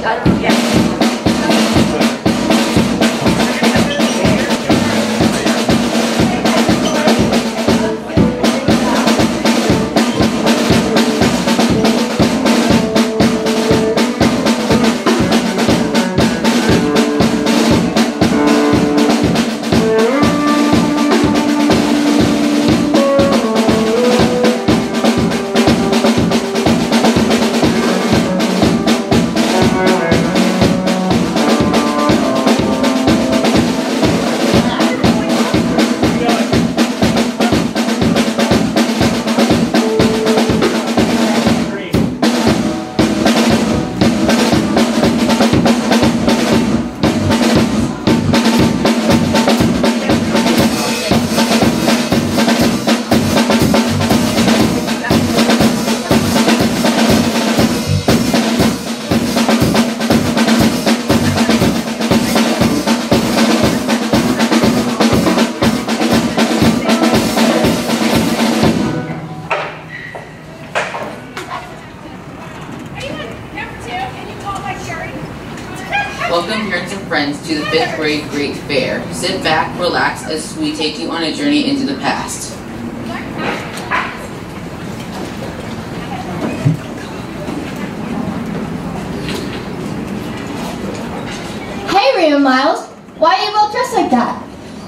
Welcome parents and friends to the 5th grade Great Fair. Sit back, relax as we take you on a journey into the past. Hey Ria and Miles, why are you both dressed like that?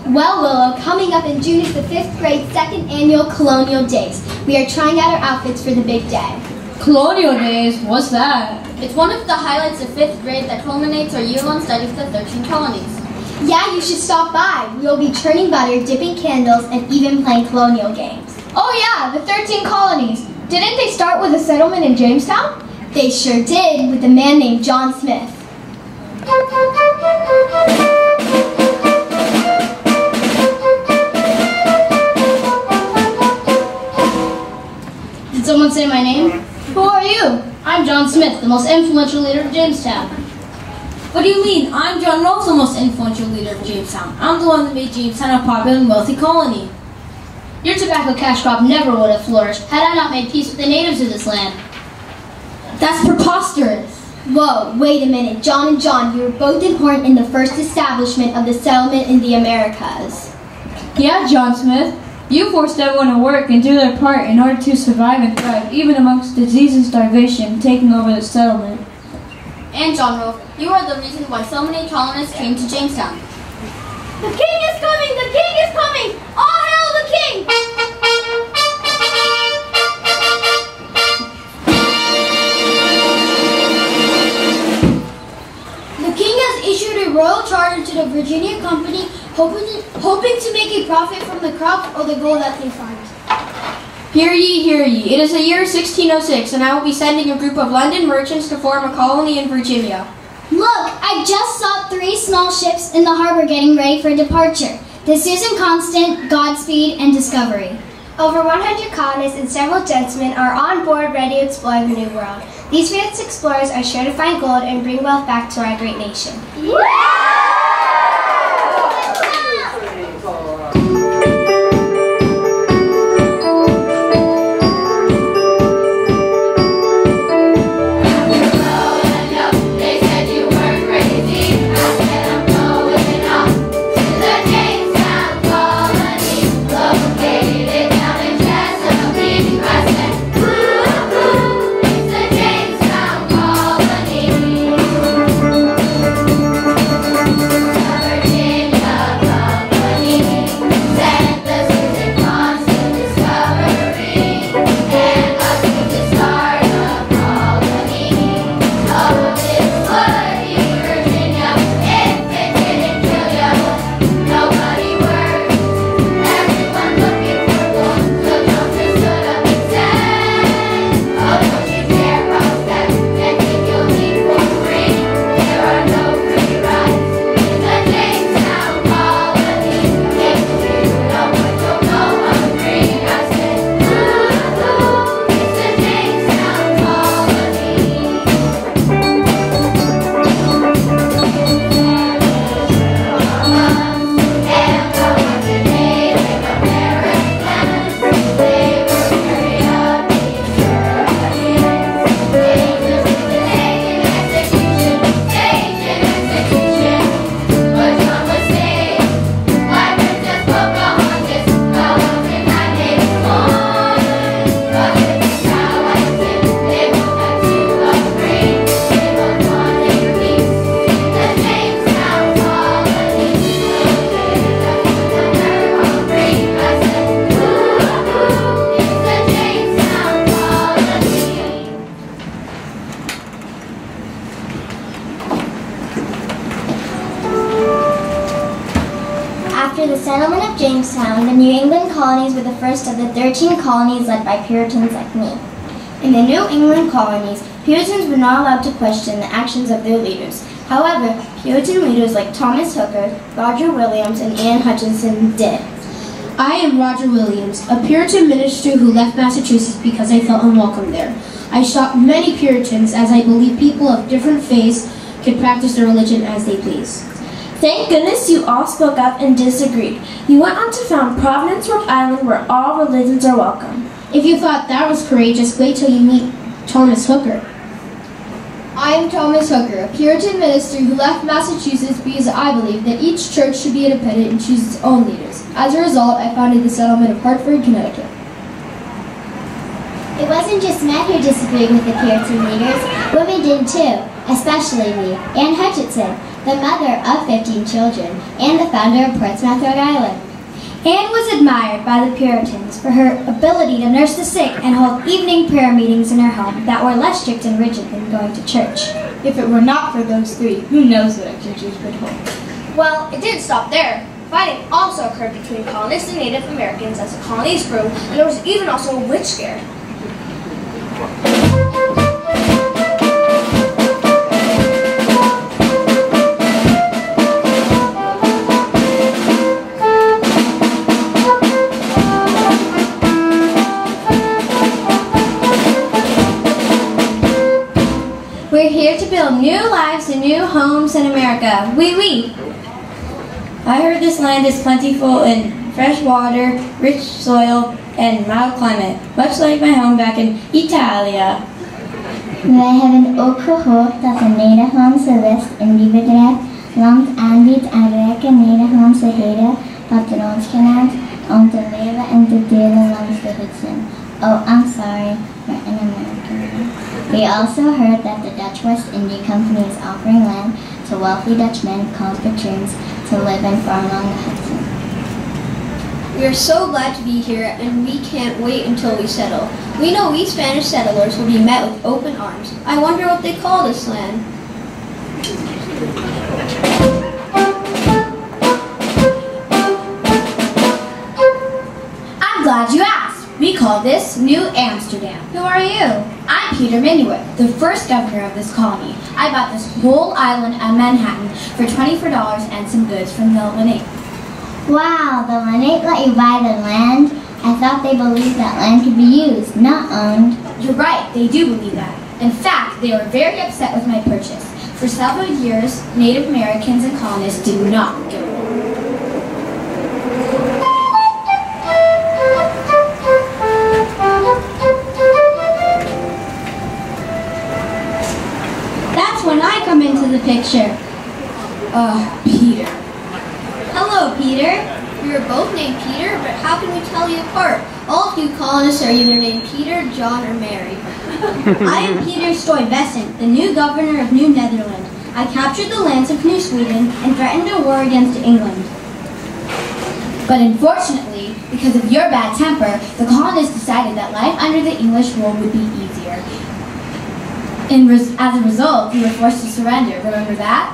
Well, Willow, coming up in June is the 5th grade 2nd annual Colonial Days. We are trying out our outfits for the big day. Colonial Days? What's that? It's one of the highlights of 5th grade that culminates our year-long study of the 13 colonies. Yeah, you should stop by. We will be churning butter, dipping candles, and even playing colonial games. Oh yeah, the 13 colonies. Didn't they start with a settlement in Jamestown? They sure did, with a man named John Smith. Did someone say my name? Who are you? I'm John Smith, the most influential leader of Jamestown. What do you mean? I'm John Rolfe, the most influential leader of Jamestown. I'm the one that made Jamestown a popular and wealthy colony. Your tobacco cash crop never would have flourished had I not made peace with the natives of this land. That's preposterous. Whoa, wait a minute. John and John, you were both important in the first establishment of the settlement in the Americas. Yeah, John Smith. You forced everyone to work and do their part in order to survive and thrive, even amongst disease and starvation taking over the settlement. And John Rolfe, you are the reason why so many colonists came to Jamestown. The king is coming! The king is coming! All hail the king! The king has issued a royal charter to the Virginia Company, hoping to make a profit from the crops or the gold that they find. Hear ye, hear ye. It is the year 1606, and I will be sending a group of London merchants to form a colony in Virginia. Look, I just saw 3 small ships in the harbor getting ready for departure. The Susan Constant, Godspeed, and Discovery. Over 100 colonists and several gentlemen are on board ready to explore the New World. These fearless explorers are sure to find gold and bring wealth back to our great nation. After the settlement of Jamestown, the New England colonies were the first of the 13 colonies led by Puritans like me. In the New England colonies, Puritans were not allowed to question the actions of their leaders. However, Puritan leaders like Thomas Hooker, Roger Williams, and Anne Hutchinson did. I am Roger Williams, a Puritan minister who left Massachusetts because I felt unwelcome there. I stopped many Puritans as I believe people of different faiths could practice their religion as they please. Thank goodness you all spoke up and disagreed. You went on to found Providence, Rhode Island, where all religions are welcome. If you thought that was courageous, wait till you meet Thomas Hooker. I am Thomas Hooker, a Puritan minister who left Massachusetts because I believe that each church should be independent and choose its own leaders. As a result, I founded the settlement of Hartford, Connecticut. It wasn't just men who disagreed with the Puritan leaders, women did too, especially me, Anne Hutchinson, the mother of 15 children, and the founder of Portsmouth, Rhode Island. Anne was admired by the Puritans for her ability to nurse the sick and hold evening prayer meetings in her home that were less strict and rigid than going to church. If it were not for those three, who knows what our churches would hold. Well, it didn't stop there. Fighting also occurred between colonists and Native Americans as the colonies grew, and there was even also a witch scare. We're here to build new lives and new homes in America. Oui. I heard this land is plentiful in fresh water, rich soil, and mild climate, much like my home back in Italia. Vähäven åkerhårt att en nederhånd sydväst individuellt långt anvitt en räcka nederhåndshöjder patronskanal om de lever inte delen långs the Hudson. Oh, I'm sorry, we're in America. We also heard that the Dutch West India Company is offering land to wealthy Dutchmen called patroons to live and farm along the Hudson. We are so glad to be here, and we can't wait until we settle. We know we Spanish settlers will be met with open arms. I wonder what they call this land. I'm glad you asked. We call this New Amsterdam. Who are you? I'm Peter Minuit, the first governor of this colony. I bought this whole island of Manhattan for $24 and some goods from the Lenape. Wow, the Lenape let you buy the land? I thought they believed that land could be used, not owned. You're right, they do believe that. In fact, they were very upset with my purchase. For several years, Native Americans and colonists did not get along. That's when I come into the picture. Peter. Hello, Peter. We are both named Peter, but how can we tell you apart? All of you colonists are either named Peter, John, or Mary. I am Peter Stuyvesant, the new governor of New Netherland. I captured the lands of New Sweden and threatened a war against England. But unfortunately, because of your bad temper, the colonists decided that life under the English rule would be easier. As a result, you were forced to surrender. Remember that?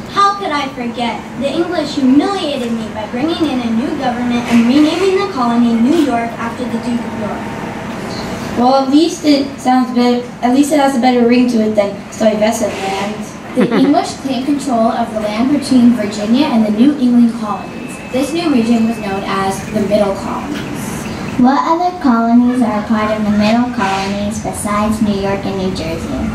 How could I forget? The English humiliated me by bringing in a new government and renaming the colony New York after the Duke of York. Well, at least it sounds better. At least it has a better ring to it than Stuyvesant land. The English claimed control of the land between Virginia and the New England colonies. This new region was known as the Middle Colonies. What other colonies are a part of the Middle Colonies besides New York and New Jersey?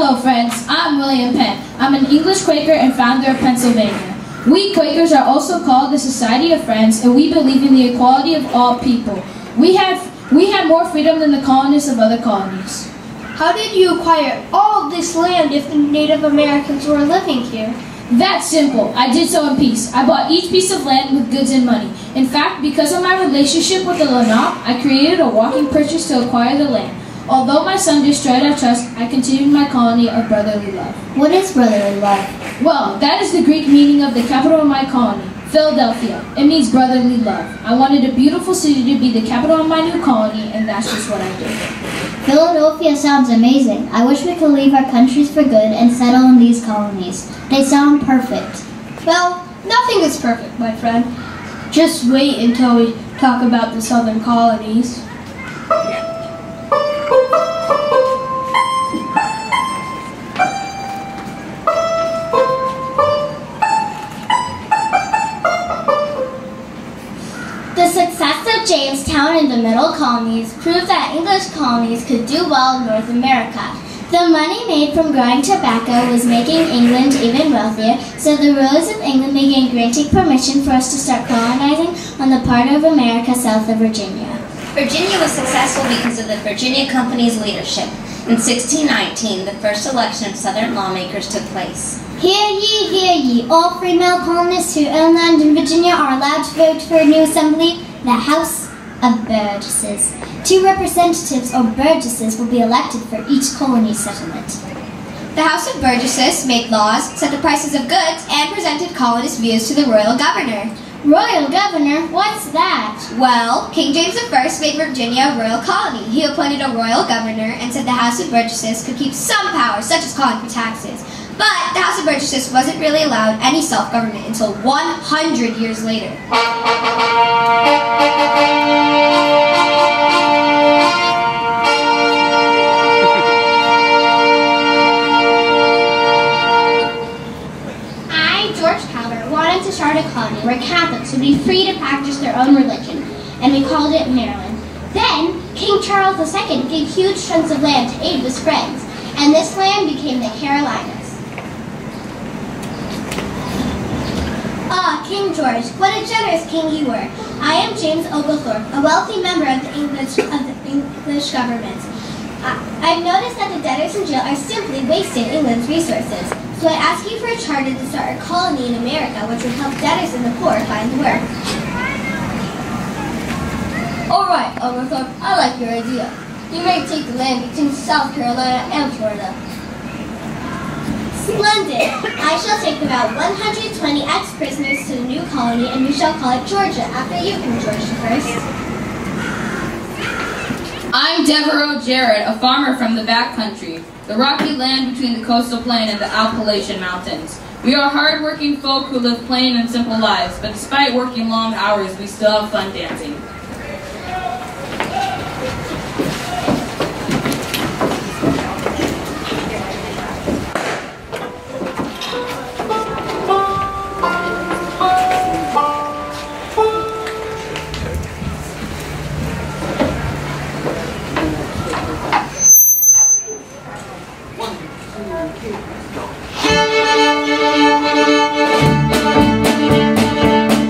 Hello, friends. I'm William Penn. I'm an English Quaker and founder of Pennsylvania. We Quakers are also called the Society of Friends, and we believe in the equality of all people. We have more freedom than the colonists of other colonies. How did you acquire all this land if the Native Americans were living here? That's simple. I did so in peace. I bought each piece of land with goods and money. In fact, because of my relationship with the Lenape, I created a walking purchase to acquire the land. Although my son destroyed our trust, I continued my colony of brotherly love. What is brotherly love? Well, that is the Greek meaning of the capital of my colony, Philadelphia. It means brotherly love. I wanted a beautiful city to be the capital of my new colony, and that's just what I did. Philadelphia sounds amazing. I wish we could leave our countries for good and settle in these colonies. They sound perfect. Well, nothing is perfect, my friend. Just wait until we talk about the southern colonies. The success of Jamestown and the Middle Colonies proved that English colonies could do well in North America. The money made from growing tobacco was making England even wealthier, so the rulers of England began granting permission for us to start colonizing on the part of America south of Virginia. Virginia was successful because of the Virginia Company's leadership. In 1619, the first election of Southern lawmakers took place. Hear ye, hear ye. All free male colonists who own land in Virginia are allowed to vote for a new assembly, the House of Burgesses. 2 representatives or burgesses will be elected for each colony settlement. The House of Burgesses made laws, set the prices of goods, and presented colonist views to the royal governor. Royal governor? What's that? Well, King James I made Virginia a royal colony. He appointed a royal governor and said the House of Burgesses could keep some powers, such as calling for taxes. But the House of Burgesses wasn't really allowed any self-government until 100 years later. To start a colony where Catholics would be free to practice their own religion, and we called it Maryland. Then, King Charles II gave huge chunks of land to aid his friends, and this land became the Carolinas. Ah, King George, what a generous king you were. I am James Oglethorpe, a wealthy member of the English government. I've noticed that the debtors in jail are simply wasting England's resources. So I ask you for a charter to start a colony in America which would help debtors and the poor find work. Alright, Oglethorpe, I like your idea. You may take the land between South Carolina and Florida. Splendid! I shall take about 120 ex-prisoners to the new colony and we shall call it Georgia after you, King George I. I'm Devereaux Jarrett, a farmer from the backcountry, the rocky land between the coastal plain and the Appalachian Mountains. We are hard-working folk who live plain and simple lives, but despite working long hours, we still have fun dancing.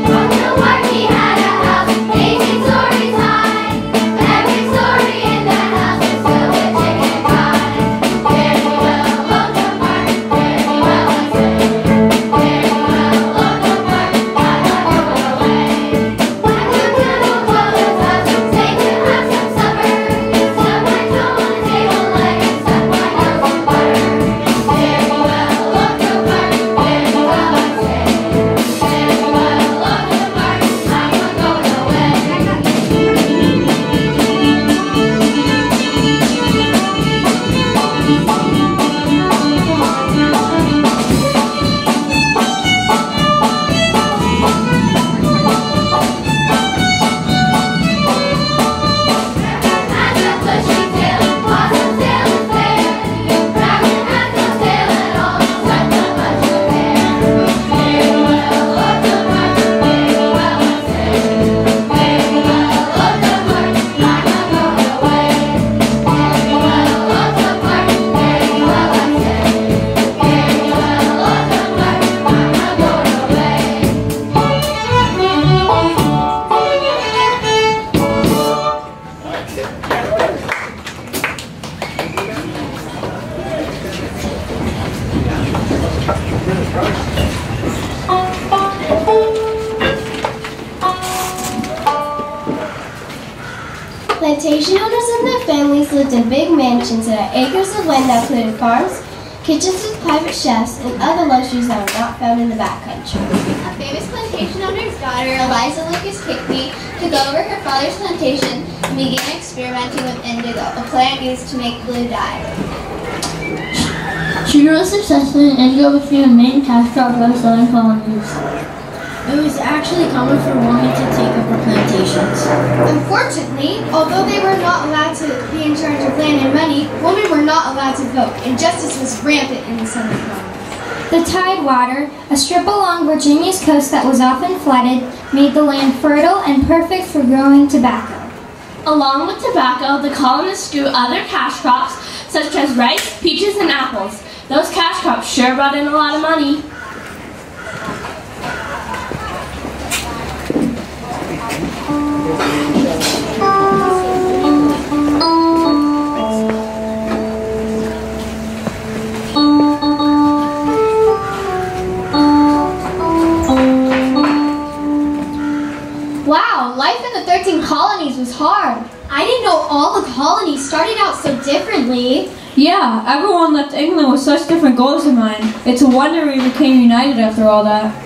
On the wharf he had a house. Plantation owners and their families lived in big mansions that had acres of land that included farms, kitchens with private chefs, and other luxuries that were not found in the backcountry. A famous plantation owner's daughter, Eliza Lucas Hickney, took over her father's plantation and began experimenting with indigo, a plant used to make blue dye. She grew successfully, and indigo became a main cash crop of the southern colonies. It was actually common for women to take over plantations. Unfortunately, although they were not allowed to be in charge of land and money, women were not allowed to vote. Injustice was rampant in the southern colonies. The Tidewater, a strip along Virginia's coast that was often flooded, made the land fertile and perfect for growing tobacco. Along with tobacco, the colonists grew other cash crops such as rice, peaches, and apples. Those cash crops sure brought in a lot of money. Wow, life in the 13 colonies was hard. I didn't know all the colonies started out so differently. Yeah, everyone left England with such different goals in mind. It's a wonder we became united after all that.